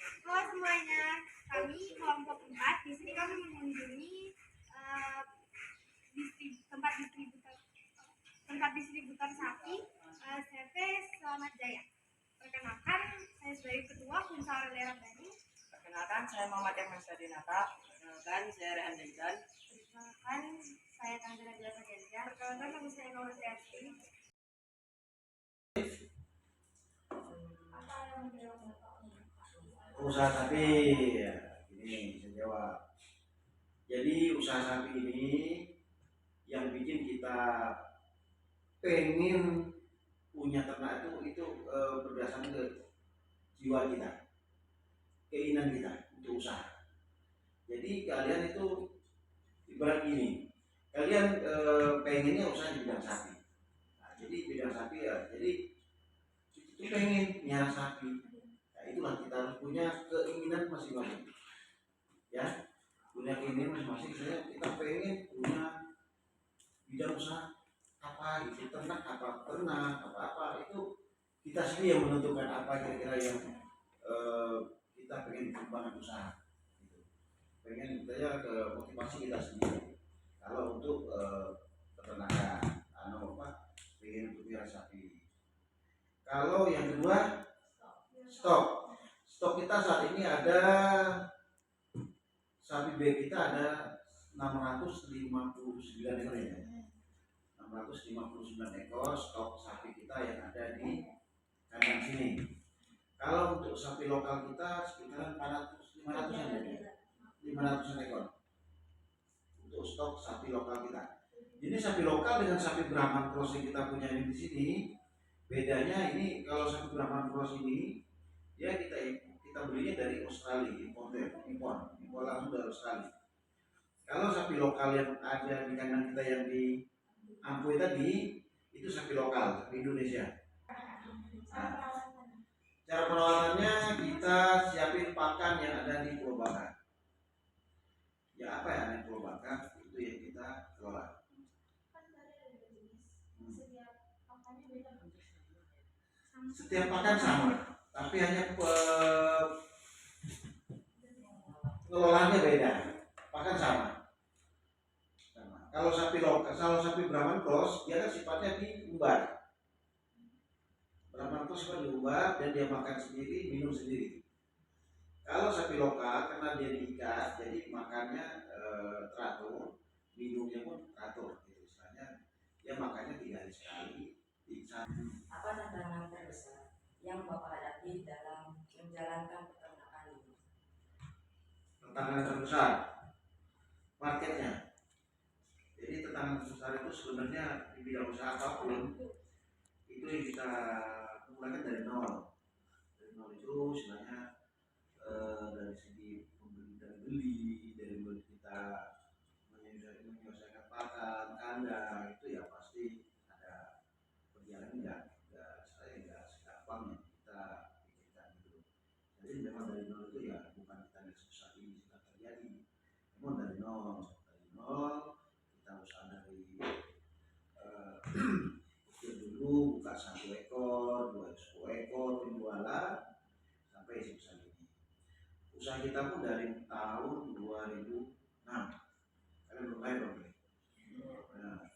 Halo semuanya, kami kelompok 4. Di sini kami mengunjungi eh, tempat distributor sapi CV Selamat Jaya. Perkenalkan, saya sebagai ketua Kunsara Daerah Bandung. Perkenalkan, saya Muhammad Irman Sadinata. Perkenalkan, saya Rehan Denjan. Perkenalkan, saya Tanggara Jasa Genjar. Perkenalkan, nama saya Kawan Sehati. Usaha sapi ya, ini saya jawab. Jadi usaha sapi ini yang bikin kita pengen punya ternak itu berdasarkan ke jiwa kita, keinginan kita untuk usaha. Jadi kalian itu ibarat gini, kalian pengennya usaha di bidang sapi. Nah, jadi bidang sapi ya, jadi itu pengen nyara sapi. Nah, itulah kita harus punya keinginan masing-masing. Ya, punya keinginan masing-masing. Kita pengen punya bidang usaha apa gitu, ternak apa itu kita sendiri yang menentukan apa kira-kira yang kita pengen kembangkan usaha gitu. Pengen saya ke motivasi kita sendiri kalau untuk peternakan pengen untuk biar sapi. Kalau yang kedua stok kita saat ini ada sapi B kita ada 659 ekor ya. 659 ekor stok sapi kita yang ada di kandang sini. Kalau untuk sapi lokal kita sekitar 500 ekor untuk stok sapi lokal kita. Ini sapi lokal dengan sapi Brahman Cross yang kita punya ini di sini, bedanya ini kalau sapi Brahman Cross ini ya kita belinya dari Australia, impor langsung dari Australia. Kalau sapi lokal yang ada di kandang kita yang di Ampui tadi itu sapi lokal, sapi Indonesia. Nah, cara perawatannya kita siapin pakan yang ada di Pulau Baka. Ya apa yang ada di Pulau Baka itu yang kita kelola. Setiap pakan sama, tapi hanya pengelolaannya beda. Pakan sama. Kalau sapi lokal, kalau sapi Brahman Cross dia kan sifatnya diumbar. Brahman Cross kan diumbar dan dia makan sendiri, minum sendiri. Kalau sapi lokal karena dia diikat, jadi makannya teratur, minumnya pun teratur. Gitu. Istilahnya dia makannya 3 hari sekali. Apa tantangan terbesar yang Bapak hadapi dalam menjalankan peternakan ini? Tantangan terbesar marketnya. Jadi tantangan terbesar itu sebenarnya di bidang usaha apapun itu yang kita mulaikan dari nol. Dari nol itu istilahnya dari segi pembeli dan beli, dari mulai kita menyelesaikan pakan, kandang itu ya pasti ada perjalanan saya nggak segampang yang kita pikirkan gitu. Jadi memang dari nol itu ya bukan kita yang susah ini sudah terjadi. Memang dari nol kita usaha dari dulu buka 1 ekor, 2 ekor penjualan sampai sebesar ini. Usaha kita pun dari tahun 2006. Kalian belum lahir dong? Nah,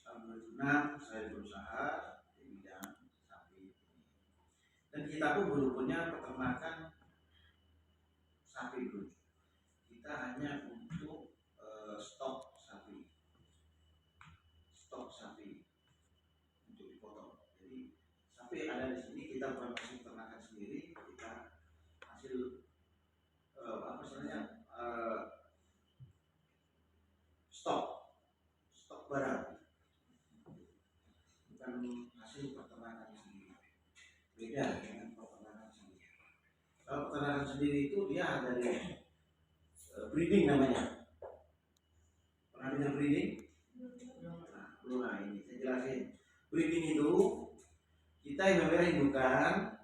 tahun 2006 saya berusaha di bidang sapi ini. Dan kita pun belum punya peternakan sapi dulu. Kita hanya untuk stok sapi untuk dipotong. Jadi sapi ada di sini kita produksi peternakan sendiri, kita hasil stok barang, bukan hasil peternakan sendiri. Beda dengan peternakan sendiri. Kalau peternakan sendiri itu dia ada dari breeding namanya. Pernah dengar breeding? Nah, ini saya jelasin. Breeding itu kita yang memelihara indukan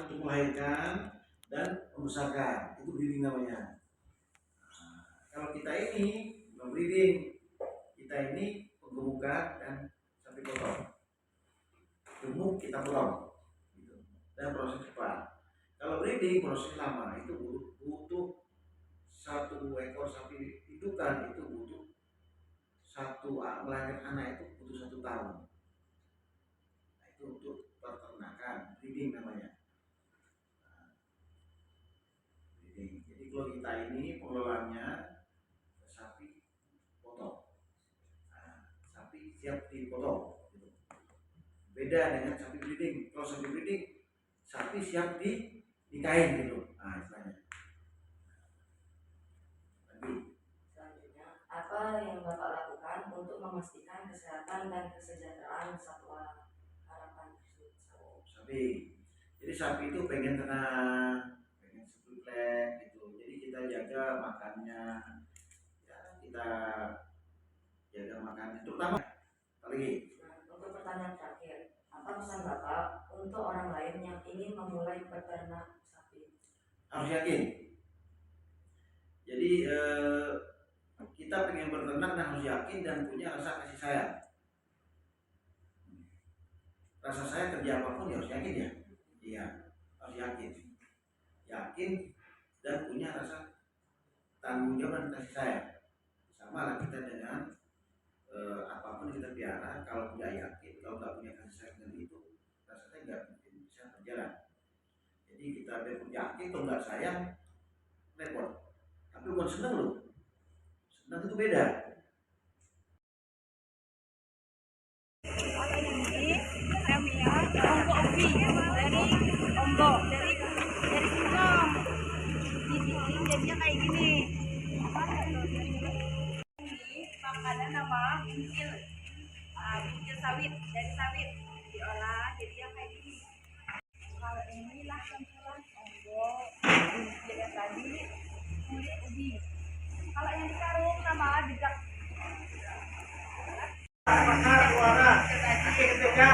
untuk melahirkan dan membesarkan. Itu breeding namanya. Nah, kalau kita ini breeding, kita ini penggemukan dan sapi potong. Gemuk kita potong. Gitu. Dan proses cepat. breeding proses lama itu butuh satu ekor sapi itu kan itu butuh melahirkan anak itu butuh 1 tahun. Nah, itu untuk peternakan breeding namanya. Breeding. Jadi kalau kita ini pengelolanya sapi potong, sapi siap dipotong. Gitu. Beda dengan sapi breeding. Kalau sapi breeding sapi siap dinikahin gitu. Nah, istilahnya. Selanjutnya, apa yang Bapak lakukan untuk memastikan kesehatan dan kesejahteraan satwa harapan tersebut? Sapi. Jadi sapi itu pengen tenang, pengen seputlek gitu. Jadi kita jaga makannya, ya, kita jaga makannya. Terutama apalagi. Nah, untuk pertanyaan terakhir, apa pesan Bapak untuk orang lain yang ingin memulai beternak sapi? Harus yakin. Jadi kita pengen berternak dan harus yakin dan punya rasa kasih sayang. Rasa sayang kerja apapun ya harus yakin ya. Iya, harus yakin. Yakin dan punya rasa tanggung jawab dan kasih sayang. Sama lah kita dengan apapun kita piara, kalau tidak yakin, kalau nggak punya kasih sayang dengan itu, rasanya nggak mungkin bisa berjalan. Jadi kita yakin, kalau nggak sayang, repot. Tapi bukan senang loh. Senang itu beda. Ini kami ya Ombo Obi dari Ombo dari Singkong. Dibikin jadinya kayak gini. Ini makanan nama bingkil. Bingkil sawit dari sawit diolah jadinya kayak gini. Kalau inilah campuran Ombo bingkil yang tadi kulit ubi. Kalau yang dikarung sama dijak. Suara, ketika